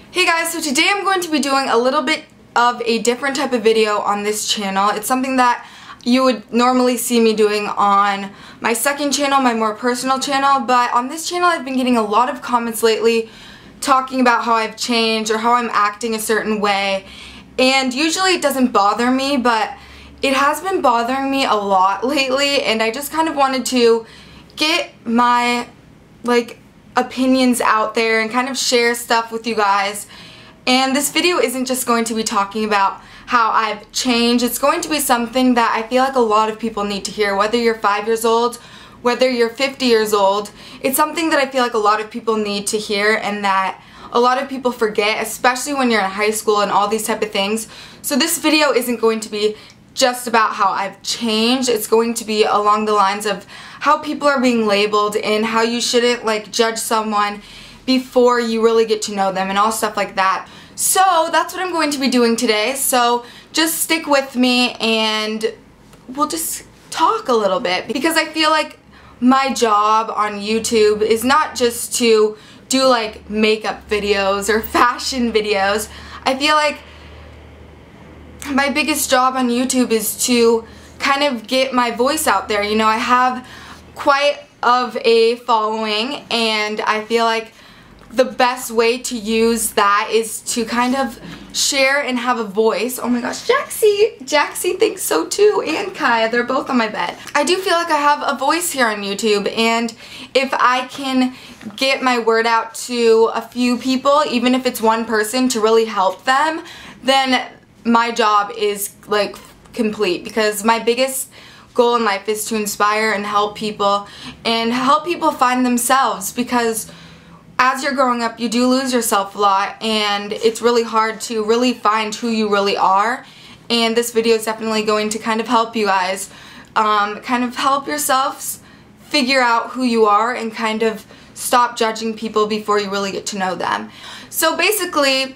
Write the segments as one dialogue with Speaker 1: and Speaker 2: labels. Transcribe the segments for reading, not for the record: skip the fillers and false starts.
Speaker 1: Hey guys, so today I'm going to be doing a little bit of a different type of video on this channel. It's something that you would normally see me doing on my second channel, my more personal channel, but on this channel I've been getting a lot of comments lately talking about how I've changed or how I'm acting a certain way, and usually it doesn't bother me, but it has been bothering me a lot lately, and I just kind of wanted to get my opinions out there and kind of share stuff with you guys. And this video isn't just going to be talking about how I've changed. It's going to be something that I feel like a lot of people need to hear, whether you're 5 years old, whether you're 50 years old. It's something that I feel like a lot of people need to hear and that a lot of people forget, especially when you're in high school and all these type of things. So this video isn't going to be just about how I've changed. It's going to be along the lines of how people are being labeled and how you shouldn't judge someone before you really get to know them and all stuff like that. So that's what I'm going to be doing today. So just stick with me and we'll just talk a little bit, because I feel like my job on YouTube is not just to do makeup videos or fashion videos. I feel like my biggest job on YouTube is to kind of get my voice out there. You know, I have quite of a following, and I feel like the best way to use that is to kind of share and have a voice. Oh my gosh, Jaxie thinks so too, and Kaya, they're both on my bed. I do feel like I have a voice here on YouTube, and if I can get my word out to a few people, even if it's one person, to really help them, then my job is complete, because my biggest goal in life is to inspire and help people find themselves, because as you're growing up you do lose yourself a lot and it's really hard to really find who you really are, and this video is definitely going to kind of help you guys kind of help yourselves figure out who you are and kind of stop judging people before you really get to know them. So basically,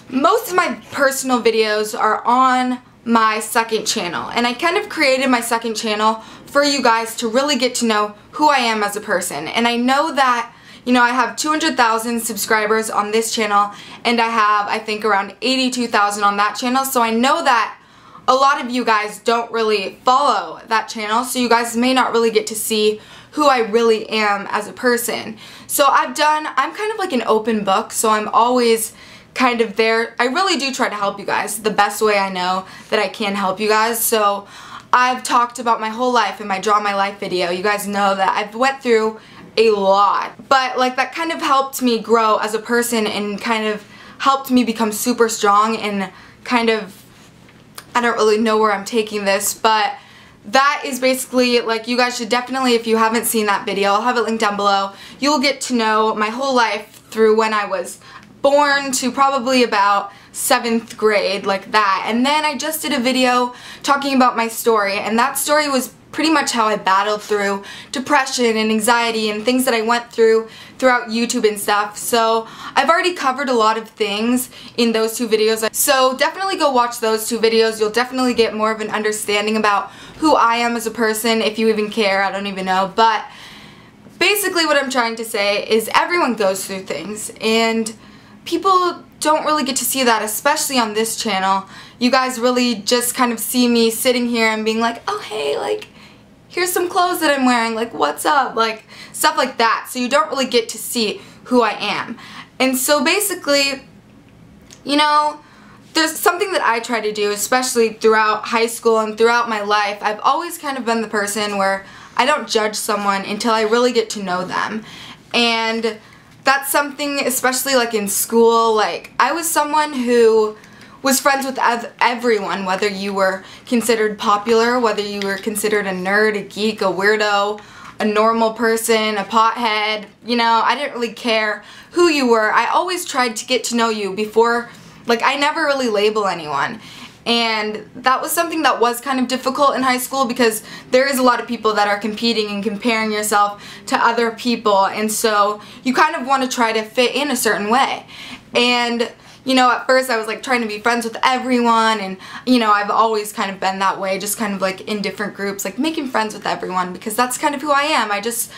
Speaker 1: most of my personal videos are on my second channel, and I kind of created my second channel for you guys to really get to know who I am as a person. And I know that, you know, I have 200,000 subscribers on this channel, and I have, I think, around 82,000 on that channel, so I know that a lot of you guys don't really follow that channel, so you guys may not really get to see who I really am as a person. So I'm kind of like an open book, so I'm always kind of there. I really do try to help you guys the best way I know that I can help you guys. So I've talked about my whole life in my Draw My Life video. You guys know that I've went through a lot, but that kind of helped me grow as a person and kind of helped me become super strong, and kind of, I don't really know where I'm taking this, but that is basically, you guys should definitely, if you haven't seen that video, I'll have it linked down below. You'll get to know my whole life through when I was born to probably about 7th grade, that. And then I just did a video talking about my story, and that story was pretty much how I battled through depression and anxiety and things that I went through throughout YouTube and stuff. So I've already covered a lot of things in those two videos, so definitely go watch those two videos. You'll definitely get more of an understanding about who I am as a person, if you even care. I don't even know, but basically what I'm trying to say is everyone goes through things, and people don't really get to see that, especially on this channel. You guys really just kind of see me sitting here and being like, oh hey, here's some clothes that I'm wearing, what's up, stuff like that. So you don't really get to see who I am. And so basically, you know, there's something that I try to do, especially throughout high school and throughout my life. I've always kind of been the person where I don't judge someone until I really get to know them. And that's something, especially in school, I was someone who was friends with everyone, whether you were considered popular, whether you were considered a nerd, a geek, a weirdo, a normal person, a pothead. You know, I didn't really care who you were. I always tried to get to know you before, I never really label anyone. And that was something that was kind of difficult in high school, because there is a lot of people that are competing and comparing yourself to other people, and so you kind of want to try to fit in a certain way. And you know, at first I was like trying to be friends with everyone, and you know, I've always kind of been that way, just kind of like in different groups, like making friends with everyone, because that's kind of who I am. I just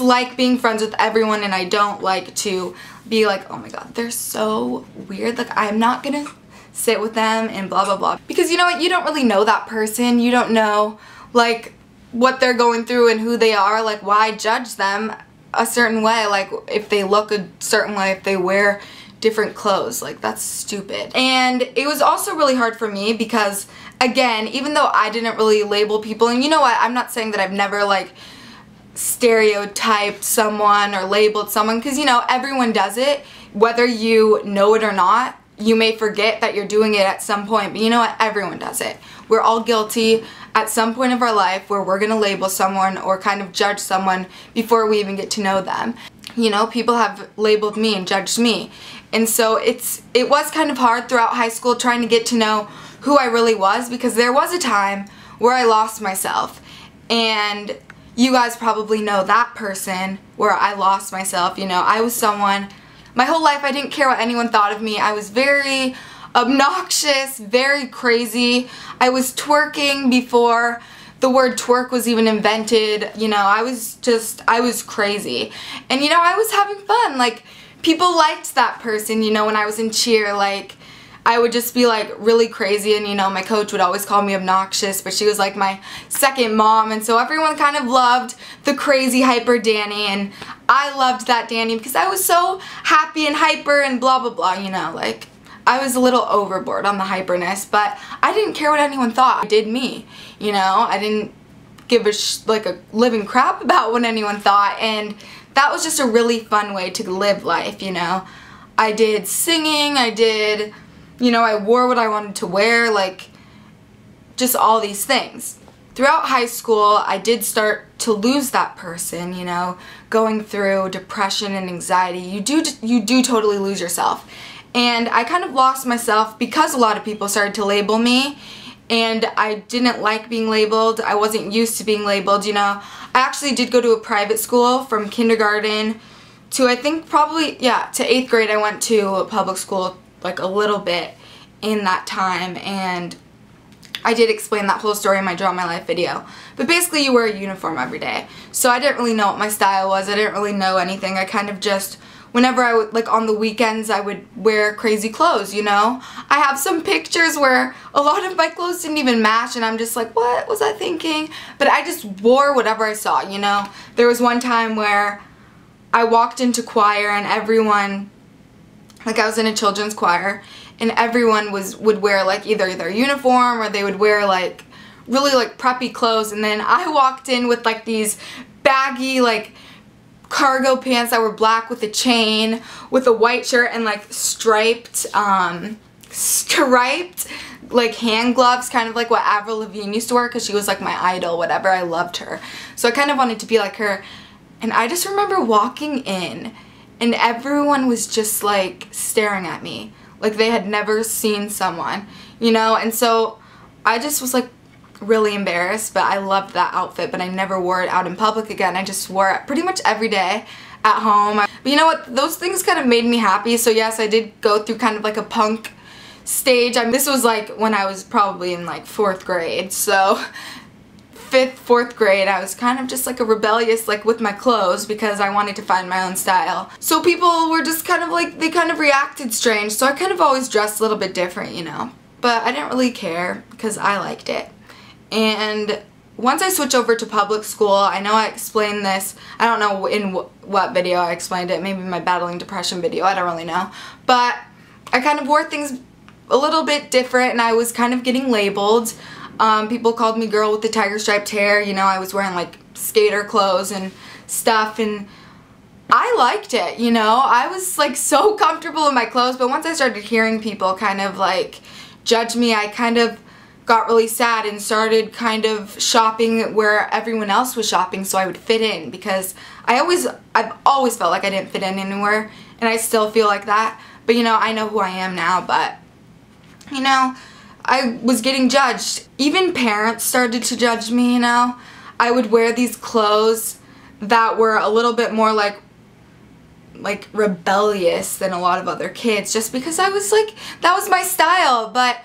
Speaker 1: like being friends with everyone, and I don't like to be like, oh my god, they're so weird, like I'm not gonna sit with them and blah blah blah, because you know what, you don't really know that person, you don't know like what they're going through and who they are. Like, why judge them a certain way? Like, if they look a certain way, if they wear different clothes, like that's stupid. And it was also really hard for me because, again, even though I didn't really label people, and you know what, I'm not saying that I've never like stereotyped someone or labeled someone, because you know, everyone does it, whether you know it or not. You may forget that you're doing it at some point, but you know what, everyone does it. We're all guilty at some point of our life where we're gonna label someone or kind of judge someone before we even get to know them. You know, people have labeled me and judged me, and so it was kind of hard throughout high school trying to get to know who I really was, because there was a time where I lost myself, and you guys probably know that person where I lost myself. You know, I was someone, my whole life I didn't care what anyone thought of me. I was very obnoxious, very crazy. I was twerking before the word twerk was even invented. You know, I was crazy. And you know, I was having fun. Like, people liked that person, you know, when I was in cheer. Like, I would just be like really crazy, and you know, my coach would always call me obnoxious, but she was like my second mom, and so everyone kind of loved the crazy hyper Dani, and I loved that Dani because I was so happy and hyper and blah blah blah, you know, like I was a little overboard on the hyperness, but I didn't care what anyone thought. I did me, you know, I didn't give like a living crap about what anyone thought, and that was just a really fun way to live life, you know. I did singing, you know, I wore what I wanted to wear, like, just all these things. Throughout high school, I did start to lose that person, you know, going through depression and anxiety. You do totally lose yourself. And I kind of lost myself because a lot of people started to label me, and I didn't like being labeled. I wasn't used to being labeled, you know. I actually did go to a private school from kindergarten to, I think probably, yeah, to 8th grade. I went to a public school like a little bit in that time, and I did explain that whole story in my Draw My Life video. But basically, you wear a uniform every day. So I didn't really know what my style was. I didn't really know anything. I kind of just, whenever I would, like on the weekends, I would wear crazy clothes, you know? I have some pictures where a lot of my clothes didn't even match, and I'm just like, what was I thinking? But I just wore whatever I saw, you know? There was one time where I walked into choir, and everyone, like I was in a children's choir, and everyone would wear like either their uniform, or they would wear like really like preppy clothes, and then I walked in with like these baggy like cargo pants that were black with a chain, with a white shirt, and like striped like hand gloves, kind of like what Avril Lavigne used to wear, because she was like my idol, whatever. I loved her, so I kind of wanted to be like her. And I just remember walking in, and everyone was just like staring at me like they had never seen someone, you know. And so I just was like really embarrassed, but I loved that outfit, but I never wore it out in public again. I just wore it pretty much every day at home. But you know what, those things kind of made me happy. So yes, I did go through kind of like a punk stage. I mean, this was like when I was probably in like 4th grade, so 5th, 4th grade, I was kind of just like a rebellious, like with my clothes, because I wanted to find my own style. So people were just kind of like, they kind of reacted strange, so I kind of always dressed a little bit different, you know. But I didn't really care because I liked it. And once I switched over to public school, I know I explained this, I don't know in what video I explained it, maybe my battling depression video, I don't really know. But I kind of wore things a little bit different, and I was kind of getting labeled. People called me girl with the tiger striped hair, you know. I was wearing like skater clothes and stuff, and I liked it, you know. I was like so comfortable in my clothes, but once I started hearing people kind of like judge me, I kind of got really sad and started kind of shopping where everyone else was shopping so I would fit in, because I've always felt like I didn't fit in anywhere, and I still feel like that. But you know, I know who I am now, but you know, I was getting judged. Even parents started to judge me, you know. I would wear these clothes that were a little bit more like like rebellious than a lot of other kids just because I was like, that was my style, but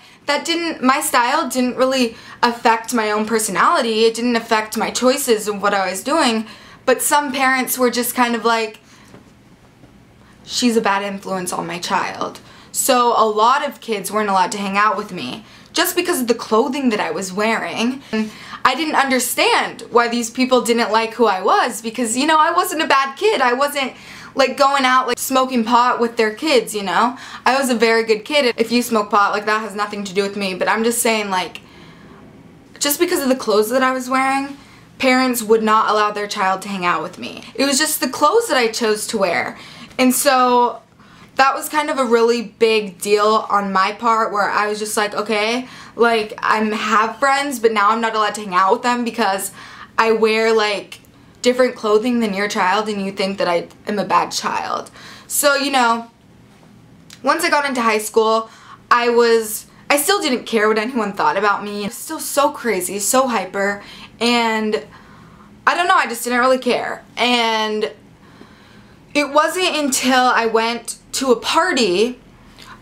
Speaker 1: my style didn't really affect my own personality. It didn't affect my choices of what I was doing, but some parents were just kind of like, she's a bad influence on my child. So a lot of kids weren't allowed to hang out with me just because of the clothing that I was wearing. And I didn't understand why these people didn't like who I was because, you know, I wasn't a bad kid. I wasn't like going out like smoking pot with their kids, you know. I was a very good kid. If you smoke pot, like that has nothing to do with me, but I'm just saying, like, just because of the clothes that I was wearing, parents would not allow their child to hang out with me. It was just the clothes that I chose to wear. And so that was kind of a really big deal on my part where I was just like, okay, like I have friends, but now I'm not allowed to hang out with them because I wear like different clothing than your child and you think that I am a bad child. So, you know, once I got into high school, I still didn't care what anyone thought about me. I was still so crazy, so hyper, and I don't know, I just didn't really care. And it wasn't until I went to a party.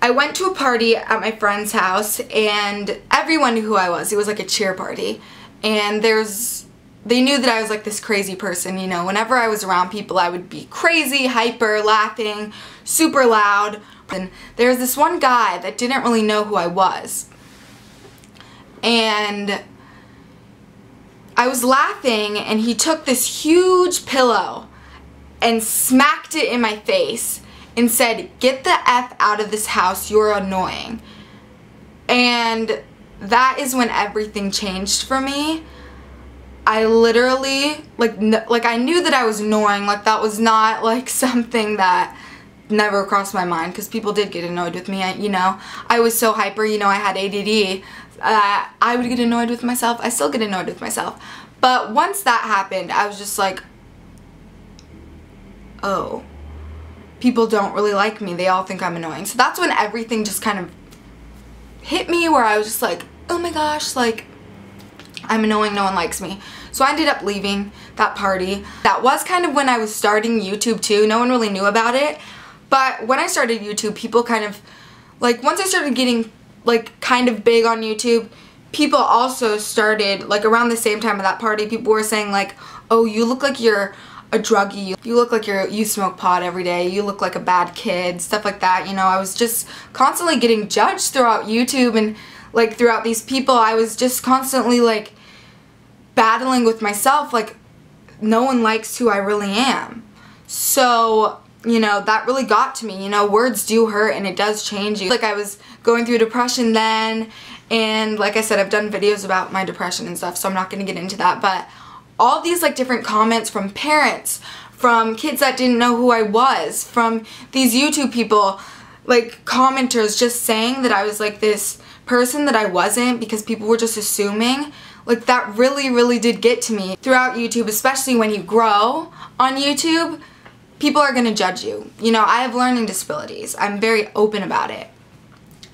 Speaker 1: I went to a party at my friend's house and everyone knew who I was. It was like a cheer party. And they knew that I was like this crazy person, you know. Whenever I was around people, I would be crazy, hyper, laughing, super loud. And there was this one guy that didn't really know who I was. And I was laughing and he took this huge pillow and smacked it in my face and said, "Get the F out of this house, you're annoying." And that is when everything changed for me. I literally, like I knew that I was annoying, like that was not like something that never crossed my mind because people did get annoyed with me. You know, I was so hyper, you know, I had ADD. I would get annoyed with myself. I still get annoyed with myself. But once that happened, I was just like, oh, people don't really like me. They all think I'm annoying. So that's when everything just kind of hit me where I was just like, oh my gosh, like, I'm annoying, no one likes me. So I ended up leaving that party. That was kind of when I was starting YouTube too. No one really knew about it. But when I started YouTube, people kind of, like, once I started getting, like, kind of big on YouTube, people also started, like, around the same time of that party, people were saying, like, oh, you look like you're a druggie, you look like you smoke pot every day, you look like a bad kid, stuff like that. You know, I was just constantly getting judged throughout YouTube and, like, throughout these people. I was just constantly, like, battling with myself, like, no one likes who I really am. So, you know, that really got to me. You know, words do hurt and it does change you. Like, I was going through depression then, and like I said, I've done videos about my depression and stuff, so I'm not going to get into that, but all these, like, different comments from parents, from kids that didn't know who I was, from these YouTube people, like, commenters just saying that I was, like, this person that I wasn't because people were just assuming, like, that really, really did get to me. Throughout YouTube, especially when you grow on YouTube, people are going to judge you. You know, I have learning disabilities. I'm very open about it.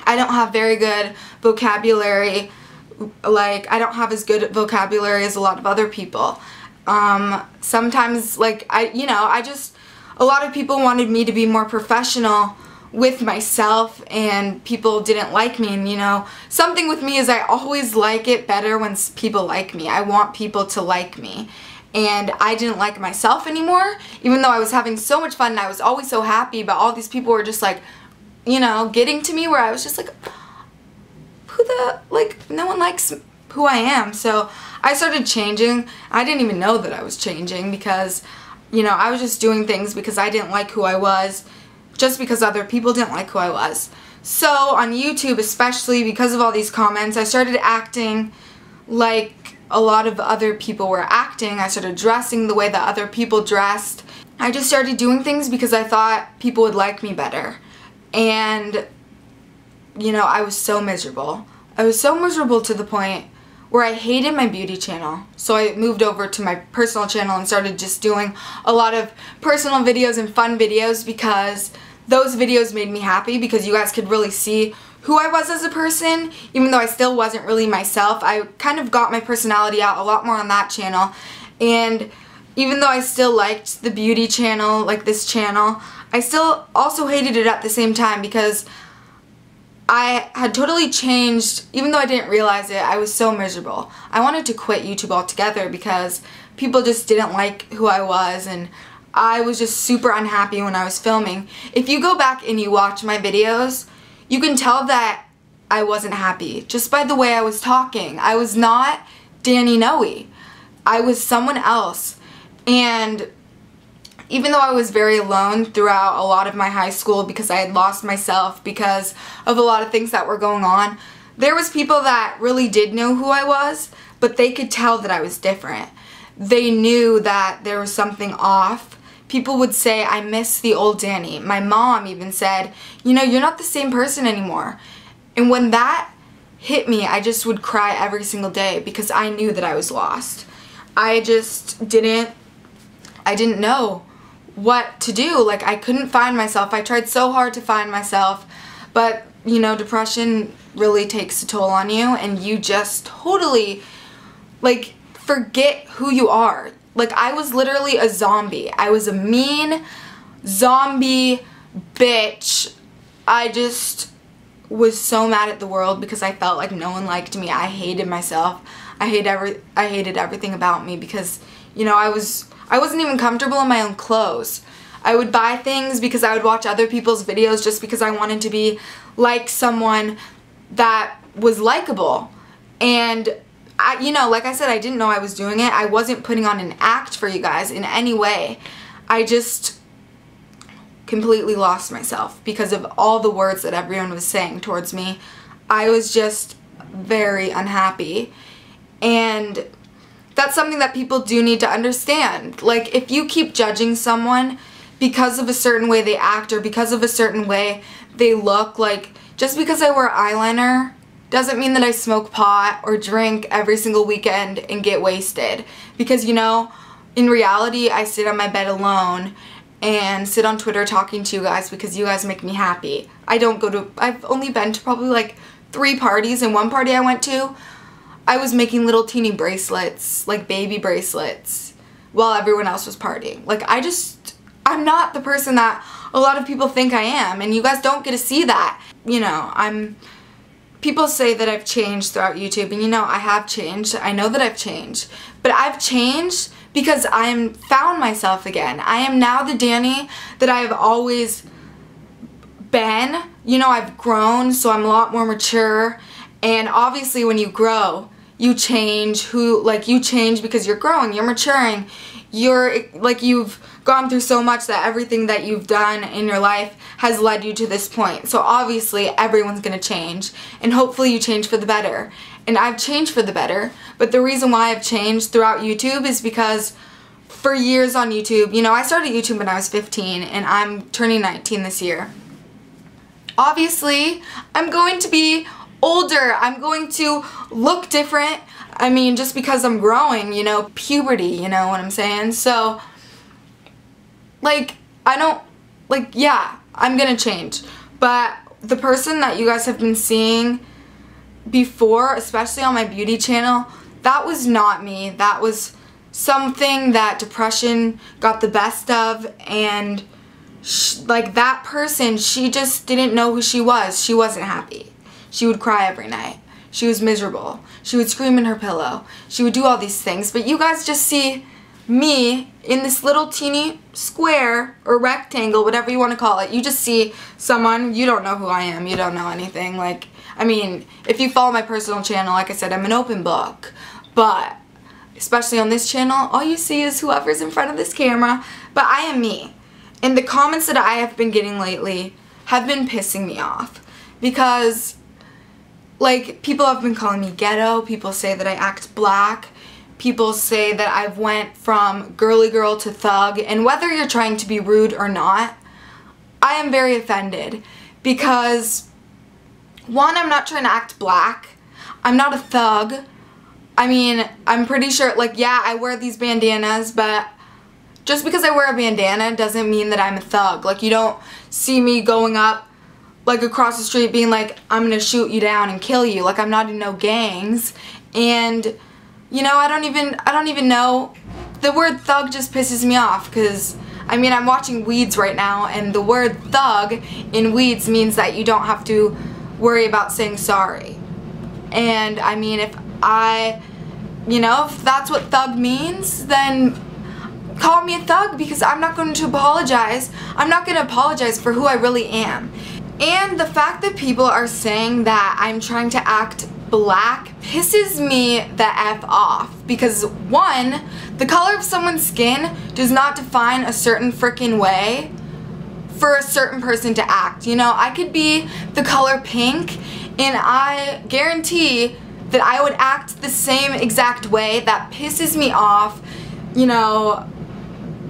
Speaker 1: I don't have very good vocabulary. Like, I don't have as good vocabulary as a lot of other people. Sometimes, like, a lot of people wanted me to be more professional with myself, and people didn't like me. And, you know, something with me is I always like it better when people like me. I want people to like me. And I didn't like myself anymore, even though I was having so much fun and I was always so happy, but all these people were just, like, you know, getting to me where I was just like, no one likes who I am. So I started changing. I didn't even know that I was changing because, you know, I was just doing things because I didn't like who I was, just because other people didn't like who I was. So on YouTube, especially because of all these comments, I started acting like a lot of other people were acting. I started dressing the way that other people dressed. I just started doing things because I thought people would like me better. And, you know, I was so miserable. I was so miserable to the point where I hated my beauty channel. So I moved over to my personal channel and started just doing a lot of personal videos and fun videos because those videos made me happy because you guys could really see who I was as a person. Even though I still wasn't really myself, I kind of got my personality out a lot more on that channel. And even though I still liked the beauty channel, like this channel, I still also hated it at the same time because I had totally changed. Even though I didn't realize it, I was so miserable. I wanted to quit YouTube altogether because people just didn't like who I was, and I was just super unhappy when I was filming. If you go back and you watch my videos, you can tell that I wasn't happy just by the way I was talking. I was not Dani Noe. I was someone else. And even though I was very alone throughout a lot of my high school because I had lost myself because of a lot of things that were going on, there was people that really did know who I was, but they could tell that I was different. They knew that there was something off. People would say, I miss the old Dani. My mom even said, you know, you're not the same person anymore. And when that hit me, I just would cry every single day because I knew that I was lost. I didn't know what to do. Like, I couldn't find myself. I tried so hard to find myself, but you know, depression really takes a toll on you, and you just totally like forget who you are. Like, I was literally a zombie. I was a mean zombie bitch. I just was so mad at the world because I felt like no one liked me. I hated myself. I hated everything about me because, you know, I wasn't even comfortable in my own clothes. I would buy things because I would watch other people's videos just because I wanted to be like someone that was likable. And you know, like I said, I didn't know I was doing it. I wasn't putting on an act for you guys in any way. I just completely lost myself because of all the words that everyone was saying towards me. I was just very unhappy. And that's something that people do need to understand. Like, if you keep judging someone because of a certain way they act or because of a certain way they look, like, just because I wear eyeliner doesn't mean that I smoke pot or drink every single weekend and get wasted. Because, you know, in reality, I sit on my bed alone and sit on Twitter talking to you guys because you guys make me happy. I've only been to probably like 3 parties, and one party I went to, I was making little teeny bracelets, like baby bracelets, while everyone else was partying. Like, I'm not the person that a lot of people think I am, and you guys don't get to see that. You know, people say that I've changed throughout YouTube, and you know, I have changed. I know that I've changed, but I've changed because I found myself again. I am now the Dani that I have always been. You know, I've grown, so I'm a lot more mature, and obviously when you grow, you change you change because you're growing, you're maturing, you've gone through so much that everything that you've done in your life has led you to this point. So obviously everyone's gonna change, and hopefully you change for the better. And I've changed for the better, but the reason why I've changed throughout YouTube is because for years on YouTube, you know, I started YouTube when I was 15 and I'm turning 19 this year. Obviously, I'm going to be older. I'm going to look different. I mean, just because I'm growing, you know, puberty, you know what I'm saying? So, like, yeah, I'm gonna change. But the person that you guys have been seeing before, especially on my beauty channel, that was not me. That was something that depression got the best of, and like, that person, she just didn't know who she was. She wasn't happy. She would cry every night. She was miserable. She would scream in her pillow. She would do all these things. But you guys just see me in this little teeny square or rectangle, whatever you want to call it. You just see someone, you don't know who I am. You don't know anything. Like, I mean, if you follow my personal channel, like I said, I'm an open book. But especially on this channel, all you see is whoever's in front of this camera. But I am me. And the comments that I have been getting lately have been pissing me off. Because, like, people have been calling me ghetto. People say that I act black. People say that I've went from girly girl to thug. And whether you're trying to be rude or not, I am very offended. Because, one, I'm not trying to act black. I'm not a thug. I mean, I'm pretty sure, like, yeah, I wear these bandanas, but just because I wear a bandana doesn't mean that I'm a thug. Like, you don't see me going up, like, across the street being like, I'm gonna shoot you down and kill you. Like, I'm not in no gangs. And, you know, I don't even know. The word thug just pisses me off because I mean, I'm watching Weeds right now, and the word thug in Weeds means that you don't have to worry about saying sorry. And I mean, if that's what thug means, then call me a thug, because I'm not going to apologize. I'm not going to apologize for who I really am. And the fact that people are saying that I'm trying to act black pisses me the F off, because one, the color of someone's skin does not define a certain freaking way for a certain person to act. You know, I could be the color pink and I guarantee that I would act the same exact way. That pisses me off, you know,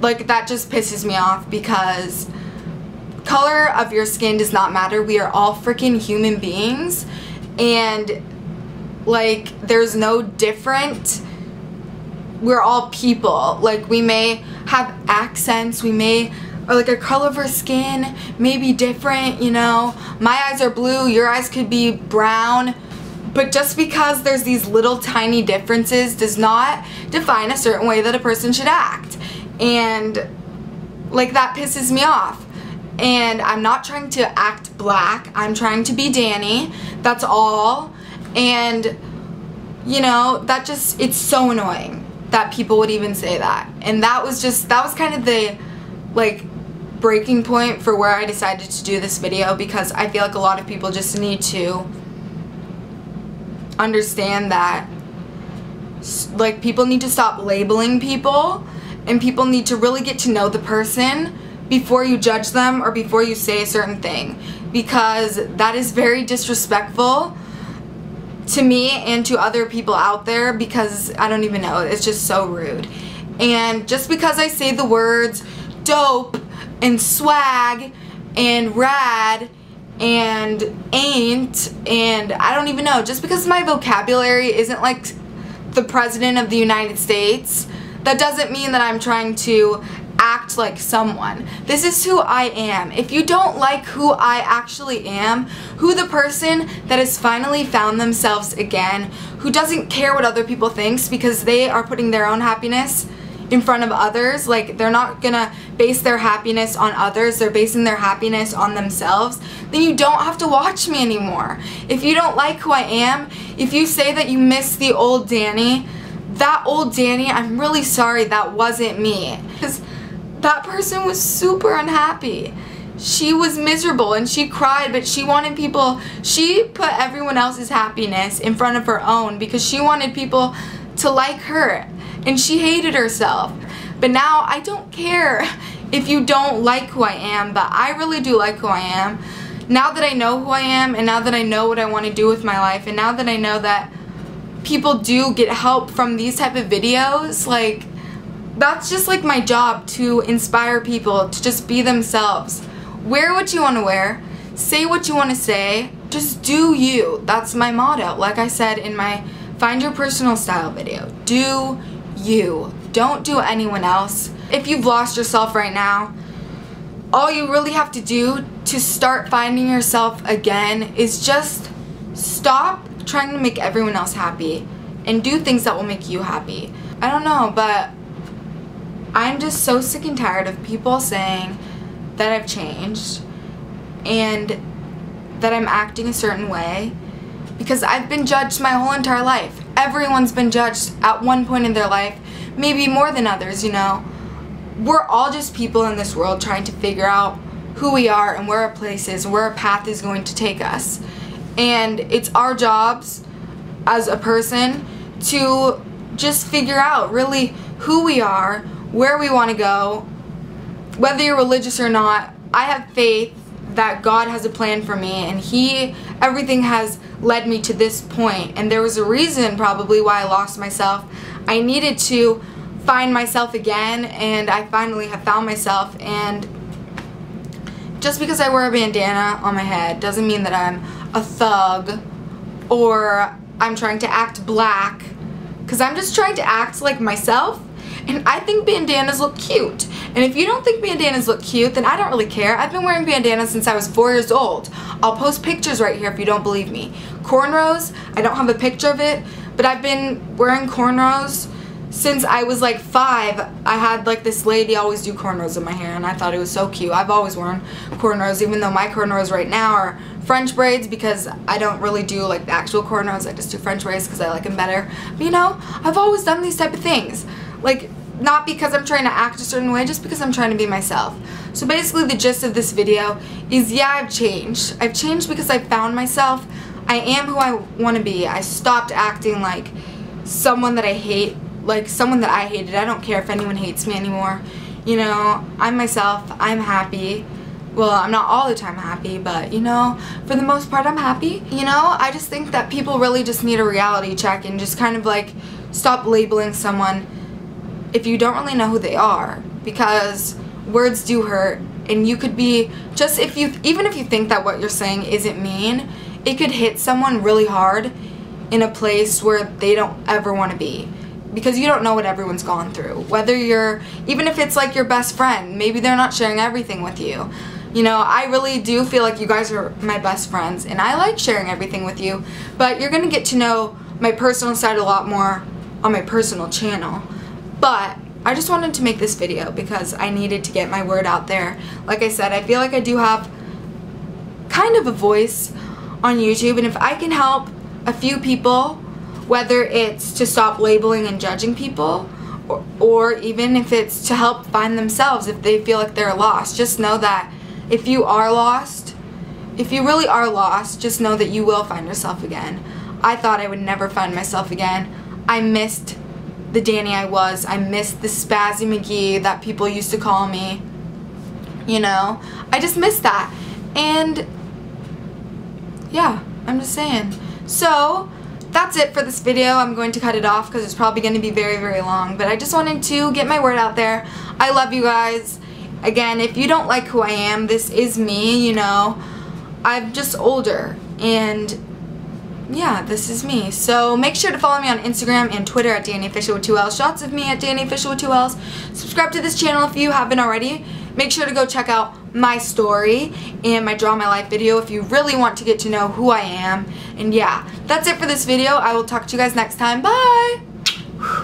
Speaker 1: like that just pisses me off, because color of your skin does not matter. We are all freaking human beings, and like there's no different. We're all people. Like, we may have accents, we may, or like our color of our skin may be different, you know. My eyes are blue, your eyes could be brown, but just because there's these little tiny differences does not define a certain way that a person should act. And like, that pisses me off. And I'm not trying to act black, I'm trying to be Dani, that's all. And you know, that just, it's so annoying that people would even say that. And that was kind of the like breaking point for where I decided to do this video, because I feel like a lot of people just need to understand that like people need to stop labeling people, and people need to really get to know the person before you judge them or before you say a certain thing, because that is very disrespectful to me and to other people out there, because I don't even know, it's just so rude. And just because I say the words dope and swag and rad and ain't and I don't even know, just because my vocabulary isn't like the President of the United States, that doesn't mean that I'm trying to act like someone. This is who I am. If you don't like who I actually am, who the person that has finally found themselves again, who doesn't care what other people think because they are putting their own happiness in front of others, like they're not gonna base their happiness on others, they're basing their happiness on themselves, then you don't have to watch me anymore. If you don't like who I am, if you say that you miss the old Dani, that old Dani, I'm really sorry, that wasn't me. Because that person was super unhappy. She was miserable and she cried, but she wanted people, she put everyone else's happiness in front of her own because she wanted people to like her, and she hated herself. But now I don't care if you don't like who I am, but I really do like who I am. Now that I know who I am, and now that I know what I want to do with my life, and now that I know that people do get help from these type of videos, like, that's just like my job, to inspire people to just be themselves. Wear what you want to wear, say what you want to say, just do you. That's my motto. Like I said in my Find Your Personal Style video, do you. Don't do anyone else. If you've lost yourself right now, all you really have to do to start finding yourself again is just stop trying to make everyone else happy and do things that will make you happy. I don't know, but I'm just so sick and tired of people saying that I've changed and that I'm acting a certain way, because I've been judged my whole entire life. Everyone's been judged at one point in their life, maybe more than others, you know. We're all just people in this world trying to figure out who we are and where our place is, where our path is going to take us. And it's our jobs as a person to just figure out really who we are, where we want to go, whether you're religious or not. I have faith that God has a plan for me, and everything has led me to this point, and there was a reason probably why I lost myself. I needed to find myself again, and I finally have found myself. And just because I wear a bandana on my head doesn't mean that I'm a thug or I'm trying to act black, because I'm just trying to act like myself. And I think bandanas look cute. And if you don't think bandanas look cute, then I don't really care. I've been wearing bandanas since I was 4 years old. I'll post pictures right here if you don't believe me. Cornrows, I don't have a picture of it, but I've been wearing cornrows since I was like 5, I had like this lady always do cornrows in my hair, and I thought it was so cute. I've always worn cornrows, even though my cornrows right now are French braids, because I don't really do like the actual cornrows. I just do French braids because I like them better. But you know, I've always done these type of things. Like, not because I'm trying to act a certain way, just because I'm trying to be myself. So basically the gist of this video is, yeah, I've changed. I've changed because I found myself. I am who I want to be. I stopped acting like someone that I hate, like someone that I hated. I don't care if anyone hates me anymore. You know, I'm myself. I'm happy. Well, I'm not all the time happy, but you know, for the most part I'm happy. You know, I just think that people really just need a reality check and just kind of like stop labeling someone if you don't really know who they are, because words do hurt, and you could be just, even if you think that what you're saying isn't mean, it could hit someone really hard in a place where they don't ever want to be, because you don't know what everyone's gone through. Whether you're, even if it's like your best friend, maybe they're not sharing everything with you. You know, I really do feel like you guys are my best friends, and I like sharing everything with you, but you're gonna get to know my personal side a lot more on my personal channel. But I just wanted to make this video because I needed to get my word out there. Like I said, I feel like I do have kind of a voice on YouTube, and if I can help a few people, whether it's to stop labeling and judging people, or even if it's to help find themselves if they feel like they're lost, just know that if you are lost, if you really are lost, just know that you will find yourself again. I thought I would never find myself again. I missed the Dani I was. I missed the Spazzy McGee that people used to call me. You know, I just missed that. And yeah, I'm just saying. So that's it for this video. I'm going to cut it off because it's probably going to be very, very long. But I just wanted to get my word out there. I love you guys. Again, if you don't like who I am, this is me, you know. I'm just older, and yeah, this is me. So make sure to follow me on Instagram and Twitter at Dani Official with 2 L's. Shots of me at Dani Official with 2 L's. Subscribe to this channel if you haven't already. Make sure to go check out my story and my Draw My Life video if you really want to get to know who I am. And yeah, that's it for this video. I will talk to you guys next time. Bye!